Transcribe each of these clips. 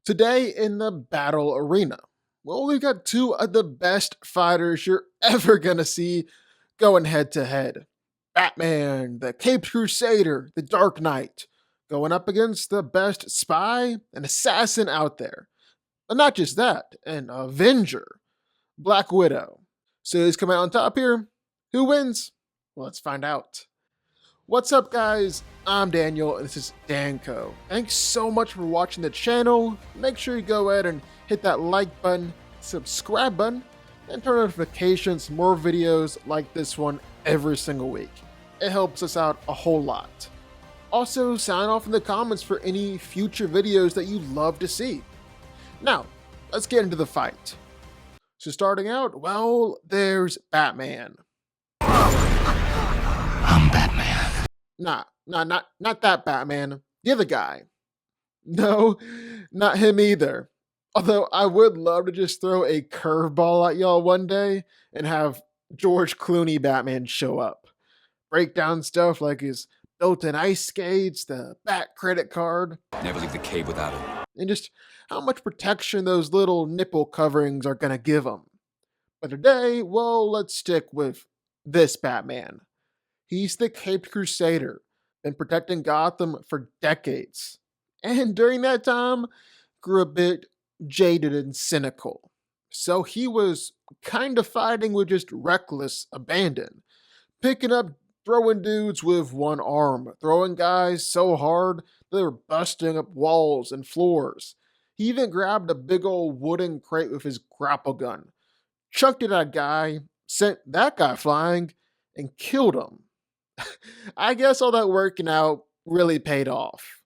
Today in the battle arena, well, we've got two of the best fighters you're ever gonna see going head to head. Batman, the Caped Crusader, the Dark Knight, going up against the best spy and assassin out there. But not just that, an Avenger, Black Widow. So who's coming out on top here? Who wins? Well, let's find out. What's up, guys? I'm Daniel, and this is DanCo. Thanks so much for watching the channel. Make sure you go ahead and hit that like button, subscribe button, and turn notifications for more videos like this one every single week. It helps us out a whole lot. Also, sign off in the comments for any future videos that you'd love to see. Now, let's get into the fight. So starting out, well, there's Batman. I'm Batman. Not that Batman. The other guy. No, not him either. Although I would love to just throw a curveball at y'all one day and have George Clooney Batman show up. Break down stuff like his built-in ice skates, the Bat credit card, Never leave the cave without it. and just how much protection those little nipple coverings are gonna give him. But today, well, let's stick with this Batman. He's the Caped Crusader, been protecting Gotham for decades. And during that time, grew a bit jaded and cynical. So he was kind of fighting with just reckless abandon, picking up, throwing dudes with one arm, throwing guys so hard they were busting up walls and floors. He even grabbed a big old wooden crate with his grapple gun, chucked it at a guy, sent that guy flying, and killed him. I guess all that working out really paid off.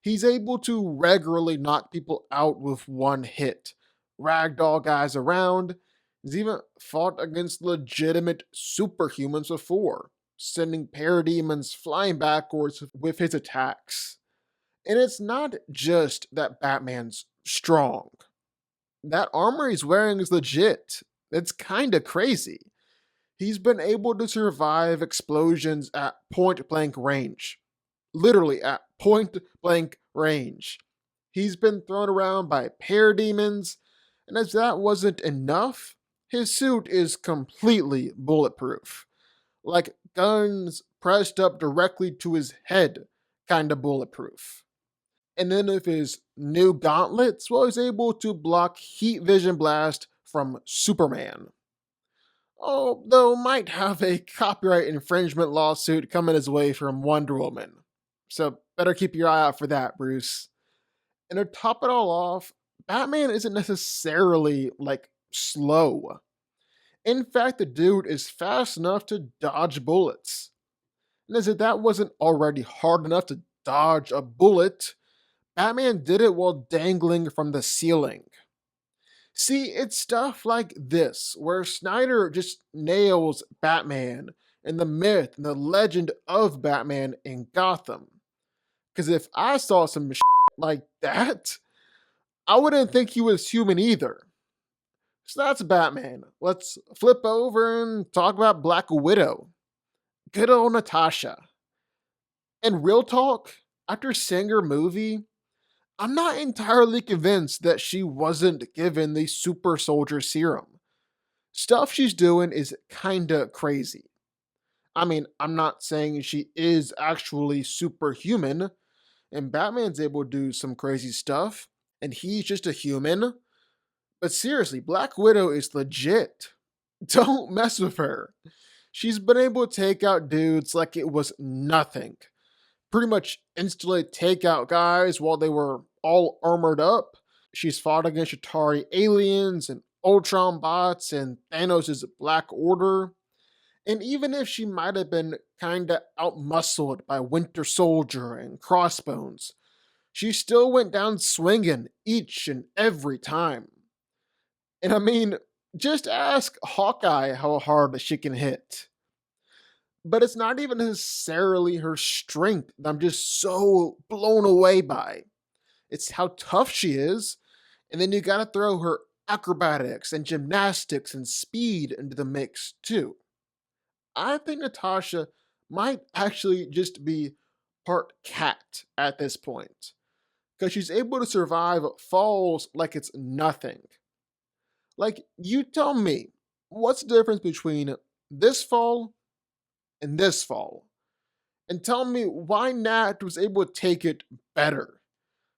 He's able to regularly knock people out with one hit, ragdoll guys around. He's even fought against legitimate superhumans before, sending parademons flying backwards with his attacks. And it's not just that Batman's strong. That armor he's wearing is legit. It's kinda crazy. He's been able to survive explosions at point blank range. Literally at point blank range. He's been thrown around by parademons, and as that wasn't enough, his suit is completely bulletproof. Like guns pressed up directly to his head, kinda bulletproof. And then with his new gauntlets, well, he's able to block heat vision blast from Superman. Although might have a copyright infringement lawsuit coming his way from Wonder Woman. So better keep your eye out for that, Bruce. And to top it all off, Batman isn't necessarily like slow. In fact, the dude is fast enough to dodge bullets. And as if that wasn't already hard enough to dodge a bullet, Batman did it while dangling from the ceiling. See, it's stuff like this, where Snyder just nails Batman and the myth and the legend of Batman in Gotham. Because if I saw some shit like that, I wouldn't think he was human either. So that's Batman. Let's flip over and talk about Black Widow. Good old Natasha. And real talk, after seeing her movie, I'm not entirely convinced that she wasn't given the super soldier serum. Stuff she's doing is kinda crazy. I mean, I'm not saying she is actually superhuman, and Batman's able to do some crazy stuff, and he's just a human. But seriously, Black Widow is legit. Don't mess with her. She's been able to take out dudes like it was nothing. Pretty much instantly take out guys while they were all armored up. She's fought against Atari aliens and Ultron bots and Thanos' Black Order. And even if she might have been kinda outmuscled by Winter Soldier and Crossbones, she still went down swinging each and every time. And I mean, just ask Hawkeye how hard she can hit. But it's not even necessarily her strength that I'm just so blown away by. It's how tough she is, and then you gotta throw her acrobatics and gymnastics and speed into the mix too. I think Natasha might actually just be part cat at this point. because she's able to survive falls like it's nothing. Like, you tell me, what's the difference between this fall and this fall? And tell me why Nat was able to take it better.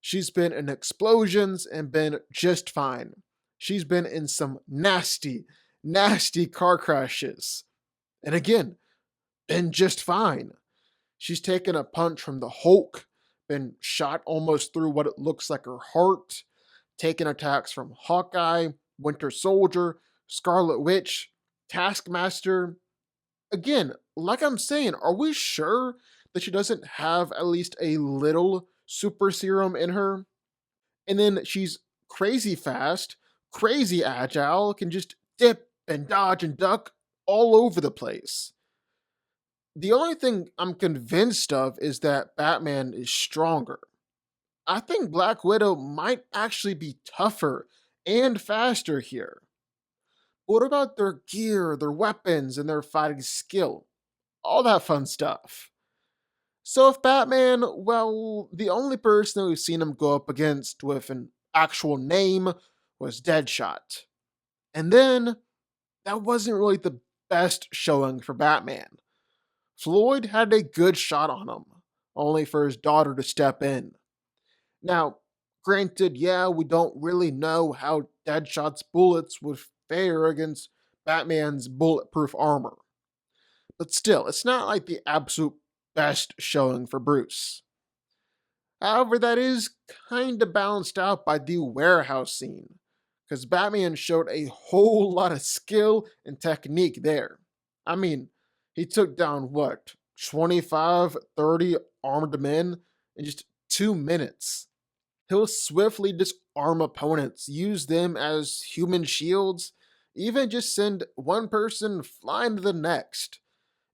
She's been in explosions and been just fine. She's been in some nasty, nasty car crashes. And again, been just fine. She's taken a punch from the Hulk, been shot almost through what it looks like her heart, taken attacks from Hawkeye, Winter Soldier, Scarlet Witch, Taskmaster. Again, like I'm saying, are we sure that she doesn't have at least a little super serum in her? And then she's crazy fast, crazy agile, can just dip and dodge and duck all over the place. The only thing I'm convinced of is that Batman is stronger. I think Black Widow might actually be tougher and faster here. What about their gear, their weapons, and their fighting skill? All that fun stuff. So if Batman, well, the only person we've seen him go up against with an actual name was Deadshot. And then, that wasn't really the best showing for Batman. Floyd had a good shot on him, only for his daughter to step in. Now, granted, yeah, we don't really know how Deadshot's bullets would fare against Batman's bulletproof armor. But still, it's not like the absolute best showing for Bruce. However, that is kinda balanced out by the warehouse scene, because Batman showed a whole lot of skill and technique there. I mean, he took down what, 25, 30 armed men in just 2 minutes. He'll swiftly disarm opponents, use them as human shields, even just send one person flying to the next.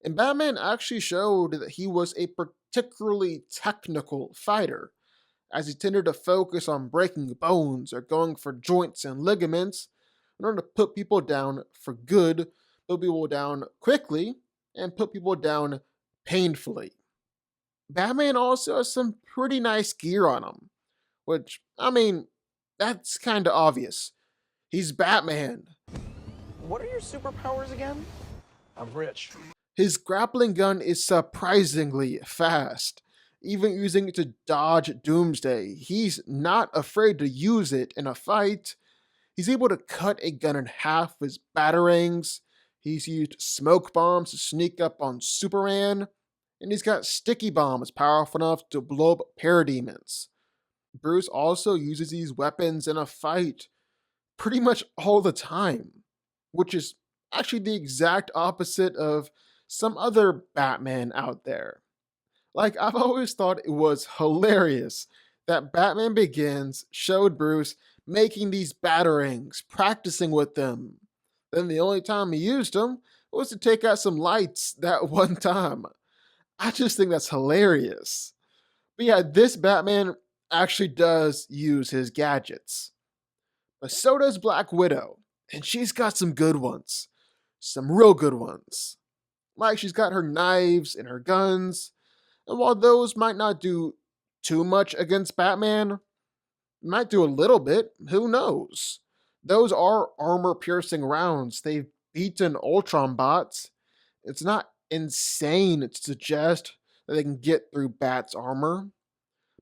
And Batman actually showed that he was a particularly technical fighter, as he tended to focus on breaking bones or going for joints and ligaments in order to put people down for good, put people down quickly, and put people down painfully. Batman also has some pretty nice gear on him, which, I mean, that's kinda obvious. He's Batman. What are your superpowers again? I'm rich. His grappling gun is surprisingly fast. Even using it to dodge Doomsday, he's not afraid to use it in a fight. He's able to cut a gun in half with his batarangs. He's used smoke bombs to sneak up on Superman. And he's got sticky bombs powerful enough to blow up parademons. Bruce also uses these weapons in a fight pretty much all the time, which is actually the exact opposite of some other Batman out there. Like, I've always thought it was hilarious that Batman Begins showed Bruce making these batarangs, practicing with them. Then the only time he used them was to take out some lights that one time. I just think that's hilarious. But yeah, this Batman actually does use his gadgets. But so does Black Widow, and she's got some good ones. Some real good ones. Like, she's got her knives and her guns, and while those might not do too much against Batman, might do a little bit, who knows? Those are armor-piercing rounds. They've beaten Ultron bots. It's not insane to suggest that they can get through Bat's armor.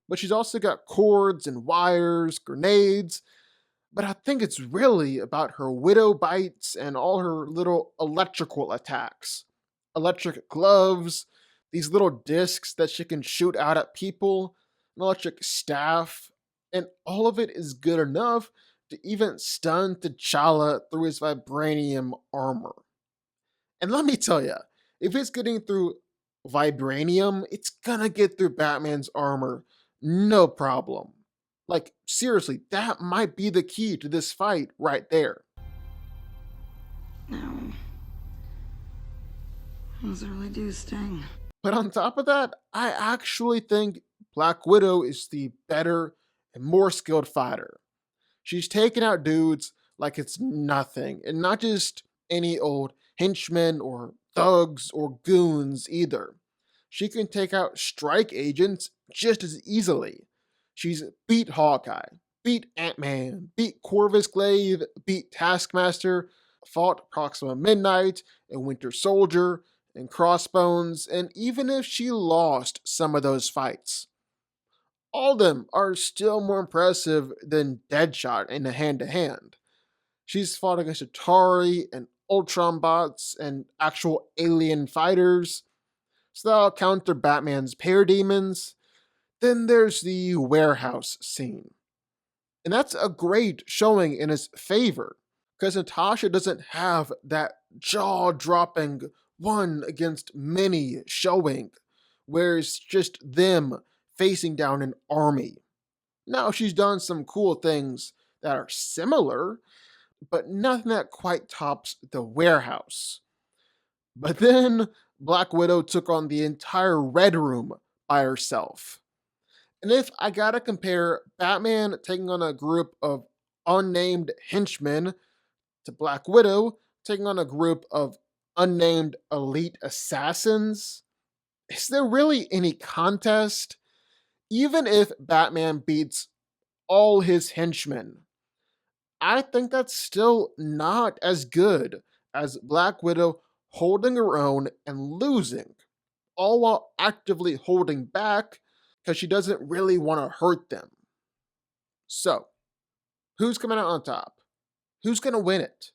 But she's also got cords and wires, grenades. But I think it's really about her widow bites and all her little electrical attacks. Electric gloves, these little discs that she can shoot out at people, an electric staff, and all of it is good enough to even stun T'Challa through his vibranium armor. And let me tell you, if it's getting through vibranium, it's gonna get through Batman's armor, no problem. Like, seriously, that might be the key to this fight right there. No. Those really do sting. But on top of that, I actually think Black Widow is the better and more skilled fighter. She's taking out dudes like it's nothing, and not just any old henchmen or thugs or goons either. She can take out strike agents just as easily. She's beat Hawkeye, beat Ant-Man, beat Corvus Glaive, beat Taskmaster, fought Proxima Midnight and Winter Soldier and Crossbones, and even if she lost some of those fights, all of them are still more impressive than Deadshot in a hand-to-hand. She's fought against Atari and Ultron bots and actual alien fighters, so that'll counter Batman's parademons. Then there's the warehouse scene. And that's a great showing in his favor, because Natasha doesn't have that jaw dropping one against many showing, where it's just them facing down an army. Now, she's done some cool things that are similar, but nothing that quite tops the warehouse. But then Black Widow took on the entire Red Room by herself. And if I gotta compare Batman taking on a group of unnamed henchmen to Black Widow taking on a group of unnamed elite assassins, is there really any contest? Even if Batman beats all his henchmen, I think that's still not as good as Black Widow holding her own and losing, all while actively holding back because she doesn't really want to hurt them. So, who's coming out on top? Who's going to win it?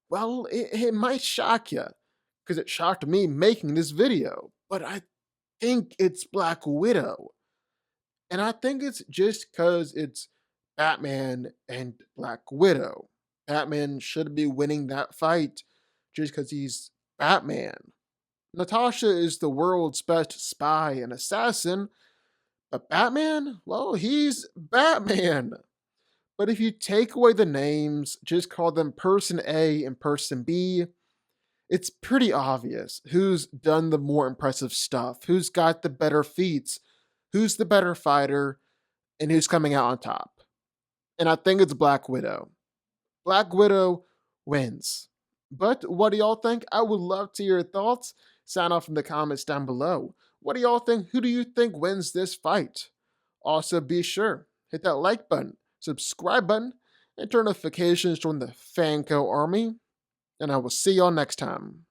Well, it might shock you, because it shocked me making this video, but I think it's Black Widow. And I think it's just because it's Batman and Black Widow. Batman should be winning that fight just because he's Batman. Natasha is the world's best spy and assassin, but Batman, well, he's Batman. But if you take away the names, just call them Person A and Person B, it's pretty obvious who's done the more impressive stuff, who's got the better feats, who's the better fighter, and who's coming out on top. And I think it's Black Widow. Black Widow wins. But what do y'all think? I would love to hear your thoughts. Sound off in the comments down below. What do y'all think? Who do you think wins this fight? Also, be sure, hit that like button, subscribe button, and turn notifications to join the DanCo army. And I will see y'all next time.